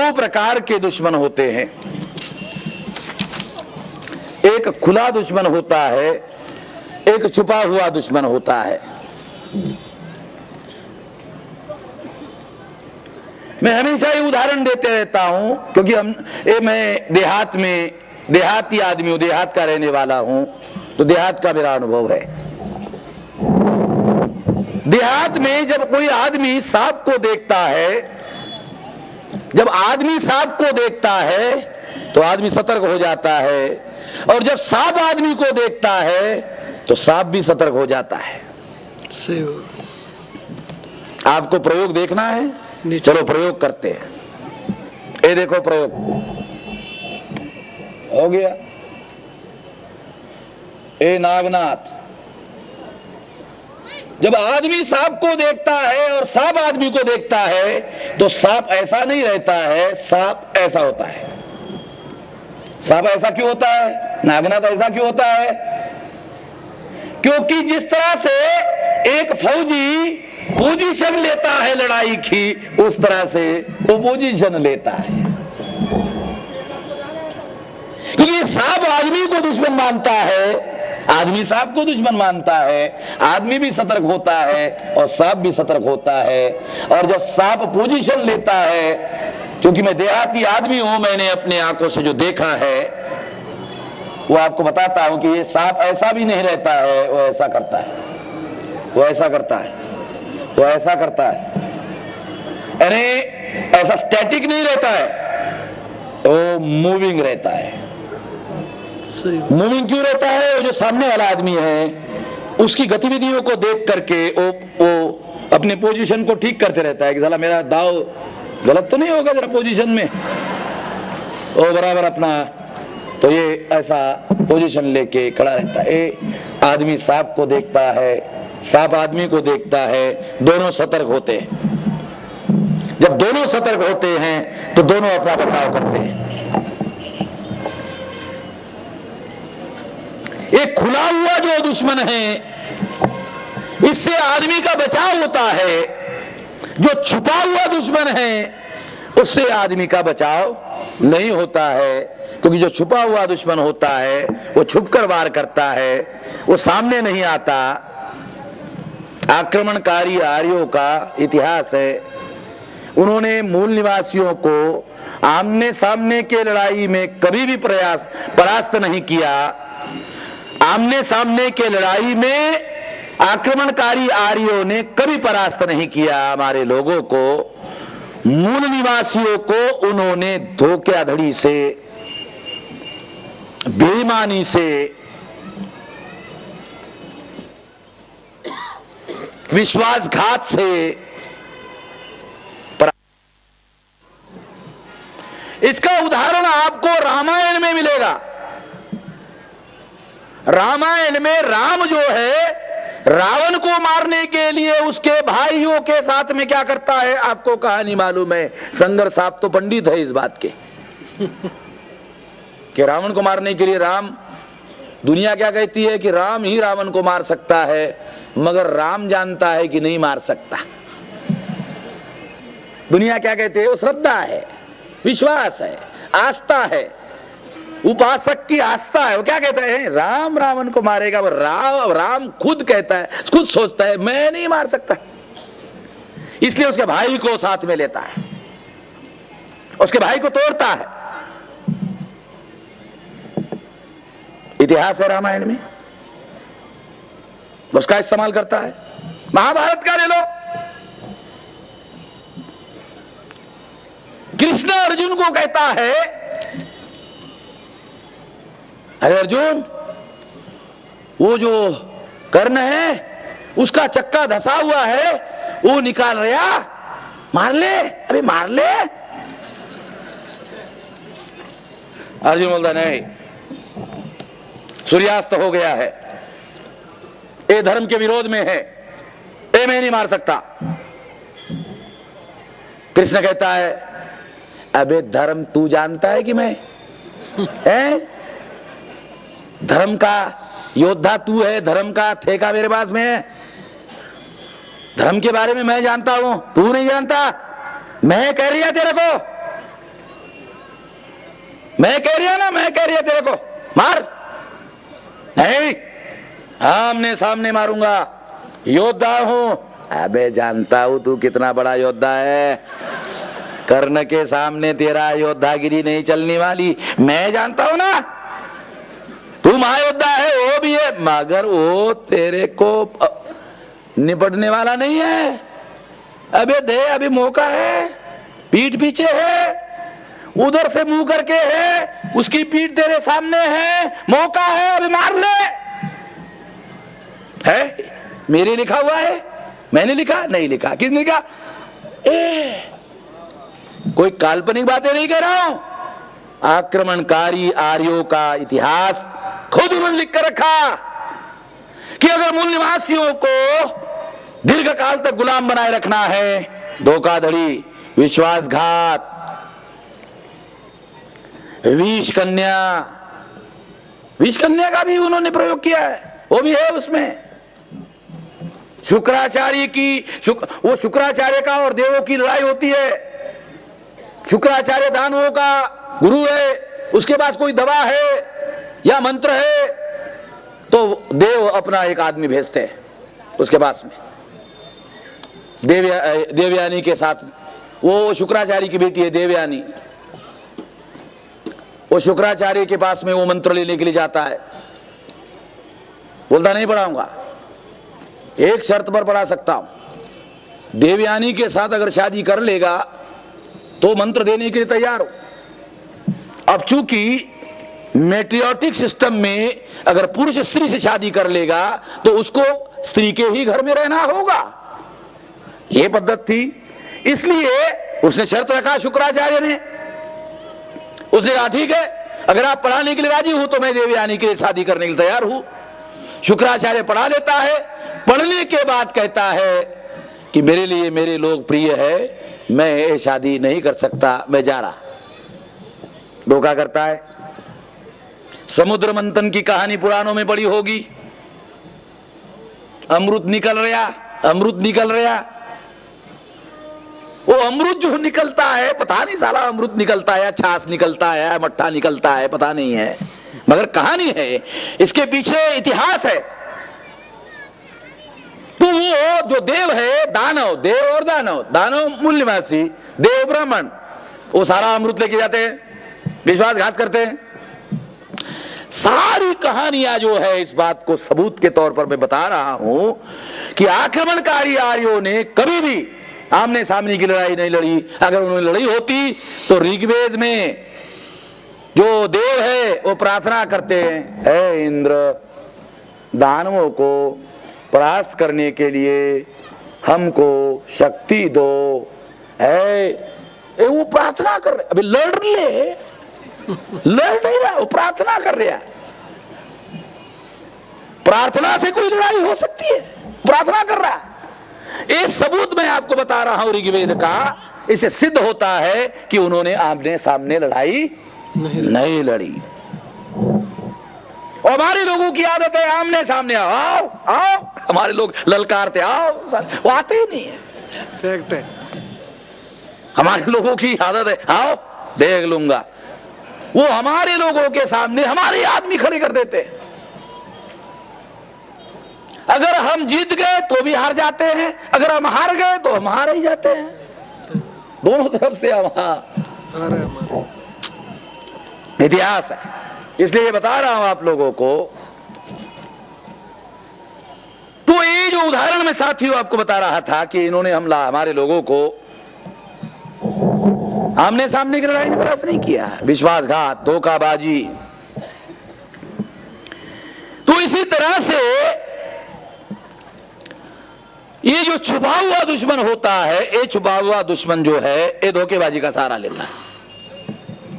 दो प्रकार के दुश्मन होते हैं। एक खुला दुश्मन होता है, एक छुपा हुआ दुश्मन होता है। मैं हमेशा ये उदाहरण देते रहता हूं क्योंकि मैं देहाती आदमी हूं, देहात का रहने वाला हूं, तो देहात का मेरा अनुभव है। देहात में जब कोई आदमी सांप को देखता है, जब आदमी सांप को देखता है तो आदमी सतर्क हो जाता है, और जब सांप आदमी को देखता है तो सांप भी सतर्क हो जाता है। आपको प्रयोग देखना है, चलो प्रयोग करते हैं। ये देखो प्रयोग हो गया। ए नागनाथ, जब आदमी सांप को देखता है और सांप आदमी को देखता है तो सांप ऐसा नहीं रहता है, सांप ऐसा होता है। सांप ऐसा क्यों होता है, नागनाथ ऐसा क्यों होता है? क्योंकि जिस तरह से एक फौजी पोजीशन लेता है लड़ाई की, उस तरह से वो पोजीशन लेता है। क्योंकि सांप आदमी को दुश्मन मानता है, आदमी सांप को दुश्मन मानता है, आदमी भी सतर्क होता है और सांप भी सतर्क होता है। और जब सांप पोजीशन लेता है, क्योंकि मैं देहाती आदमी हूं, मैंने अपने आंखों से जो देखा है वो आपको बताता हूं कि ये सांप ऐसा भी नहीं रहता है, वो ऐसा करता है, वो ऐसा करता है, वो ऐसा करता है। अरे ऐसा स्टैटिक नहीं रहता है, वो मूविंग रहता है। मूविंग क्यों रहता है? वो जो सामने वाला आदमी है उसकी गतिविधियों को देख करके वो अपने पोजीशन को ठीक करते रहता है कि साला मेरा दाव गलत तो नहीं होगा जरा पोजीशन में, वो बराबर अपना, तो ये ऐसा पोजीशन लेके खड़ा रहता है। आदमी सांप को देखता है, सांप आदमी को देखता है, दोनों सतर्क होते हैं। जब दोनों सतर्क होते हैं तो दोनों अपना बचाव करते हैं। एक खुला हुआ जो दुश्मन है, इससे आदमी का बचाव होता है। जो छुपा हुआ दुश्मन है उससे आदमी का बचाव नहीं होता है, क्योंकि जो छुपा हुआ दुश्मन होता है वो छुपकर वार करता है, वो सामने नहीं आता। आक्रमणकारी आर्यों का इतिहास है, उन्होंने मूल निवासियों को आमने सामने के लड़ाई में कभी भी परास्त नहीं किया। आमने सामने के लड़ाई में आक्रमणकारी आर्यों ने कभी परास्त नहीं किया हमारे लोगों को। मूल निवासियों को उन्होंने धोखाधड़ी से, बेईमानी से, विश्वासघात से, इसका उदाहरण आपको रामायण में मिलेगा। रामायण में राम जो है, रावण को मारने के लिए उसके भाइयों के साथ में क्या करता है, आपको कहानी मालूम है। संगर साहब तो पंडित है इस बात के कि रावण को मारने के लिए राम, दुनिया क्या कहती है कि राम ही रावण को मार सकता है, मगर राम जानता है कि नहीं मार सकता। दुनिया क्या कहती है? वो श्रद्धा है, विश्वास है, आस्था है, उपासक की आस्था है। वो क्या कहता है? राम रावण को मारेगा। राम खुद कहता है, खुद सोचता है मैं नहीं मार सकता, इसलिए उसके भाई को साथ में लेता है, उसके भाई को तोड़ता है। इतिहास है रामायण में, उसका इस्तेमाल करता है। महाभारत का ले लो, कृष्ण अर्जुन को कहता है, अरे अर्जुन, वो जो कर्ण है उसका चक्का धसा हुआ है, वो निकाल रहा, मार ले, अभी मार ले। अर्जुन बोलता नहीं, सूर्यास्त हो गया है, ये धर्म के विरोध में है, ये मैं नहीं मार सकता। कृष्ण कहता है, अबे धर्म तू जानता है कि मैं है? धर्म का योद्धा तू है, धर्म का ठेका मेरे पास में है। धर्म के बारे में मैं जानता हूं, तू नहीं जानता। मैं कह रही है तेरे को, मैं कह रही ना, मैं कह रही है तेरे को मार, नहीं आमने सामने मारूंगा, योद्धा हूं। अबे जानता हूं तू कितना बड़ा योद्धा है, कर्ण के सामने तेरा योद्धागिरी नहीं चलने वाली, मैं जानता हूं ना। तू महायोद्धा है, वो भी है, मगर वो तेरे को निपटने वाला नहीं है। अबे दे, अभी मौका है, पीठ पीछे है, उधर से मुंह करके है, उसकी पीठ तेरे सामने है, मौका है, अभी मार ले। है मेरे लिखा हुआ है, मैंने लिखा नहीं लिखा, किसने लिखा? कोई काल्पनिक बातें नहीं कह रहा हूं, आक्रमणकारी आर्यों का इतिहास खुद उन्होंने लिख कर रखा कि अगर मूल निवासियों को दीर्घ काल तक गुलाम बनाए रखना है, धोखाधड़ी, विश्वासघात, विष कन्या का भी उन्होंने प्रयोग किया है, वो भी है उसमें। शुक्राचार्य की वो शुक्राचार्य का और देवों की लड़ाई होती है। शुक्राचार्य दानवों का गुरु है, उसके पास कोई दवा है या मंत्र है, तो देव अपना एक आदमी भेजते हैं उसके पास में, देवयानी के साथ। वो शुक्राचार्य की बेटी है देवयानी, वो शुक्राचार्य के पास में वो मंत्र लेने के लिए जाता है, बोलता नहीं पढ़ाऊंगा, एक शर्त पर पढ़ा सकता हूं, देवयानी के साथ अगर शादी कर लेगा तो मंत्र देने के लिए तैयार हो। अब चूंकि मैट्रियोटिक सिस्टम में अगर पुरुष स्त्री से शादी कर लेगा तो उसको स्त्री के ही घर में रहना होगा, यह पद्धति थी। इसलिए उसने शर्त रखा शुक्राचार्य ने, उसने कहा ठीक है, अगर आप पढ़ाने के लिए राजी हो तो मैं देवयानी के लिए शादी करने के लिए तैयार हूं। शुक्राचार्य पढ़ा लेता है, पढ़ने के बाद कहता है कि मेरे लिए मेरे लोग प्रिय है, मैं ये शादी नहीं कर सकता, मैं जा रहा। धोखा करता है। समुद्र मंथन की कहानी पुराणों में पड़ी होगी, अमृत निकल रहा, अमृत निकल रहा, वो अमृत जो निकलता है पता नहीं साला अमृत निकलता है, छाछ निकलता है, मट्ठा निकलता है, पता नहीं है, मगर कहानी है, इसके पीछे इतिहास है। तो वो जो देव है, दानव, देव और दानव, दानव मूल निवासी, देव ब्राह्मण, वो सारा अमृत लेके जाते हैं, विश्वासघात करते हैं। सारी कहानियां जो है इस बात को सबूत के तौर पर मैं बता रहा हूं कि आक्रमणकारी आर्यों ने कभी भी आमने सामने की लड़ाई नहीं लड़ी। अगर उन्होंने लड़ी होती तो ऋग्वेद में जो देव है वो प्रार्थना करते हैं, हे इंद्र, दानवों को परास्त करने के लिए हमको शक्ति दो। है वो प्रार्थना कर रहे, अभी लड़ नहीं रहा, वो प्रार्थना कर रहा। प्रार्थना से कोई लड़ाई हो सकती है? प्रार्थना कर रहा। ये सबूत मैं आपको बता रहा हूं ऋग्वेद का, इससे सिद्ध होता है कि उन्होंने आमने सामने लड़ाई नहीं लड़ी। और हमारे लोगों की आदत है आमने सामने आओ आओ, हमारे लोग ललकारते आओ, वो आते ही नहीं है। फैक्ट है, हमारे लोगों की आदत है आओ देख लूंगा, वो हमारे लोगों के सामने हमारे आदमी खड़े कर देते हैं। अगर हम जीत गए तो भी हार जाते हैं, अगर हम हार गए तो हम हार ही जाते हैं। दोनों तरफ से हम इतिहास है, इसलिए ये बता रहा हूं आप लोगों को। तो ये जो उदाहरण मैं साथियों आपको बता रहा था कि इन्होंने हमला हमारे लोगों को आमने सामने की लड़ाई में परास्त नहीं किया, विश्वासघात, धोखाबाजी। तो इसी तरह से ये जो छुपा हुआ दुश्मन होता है, ये छुपा हुआ दुश्मन जो है ये धोखेबाजी का सहारा लेता है।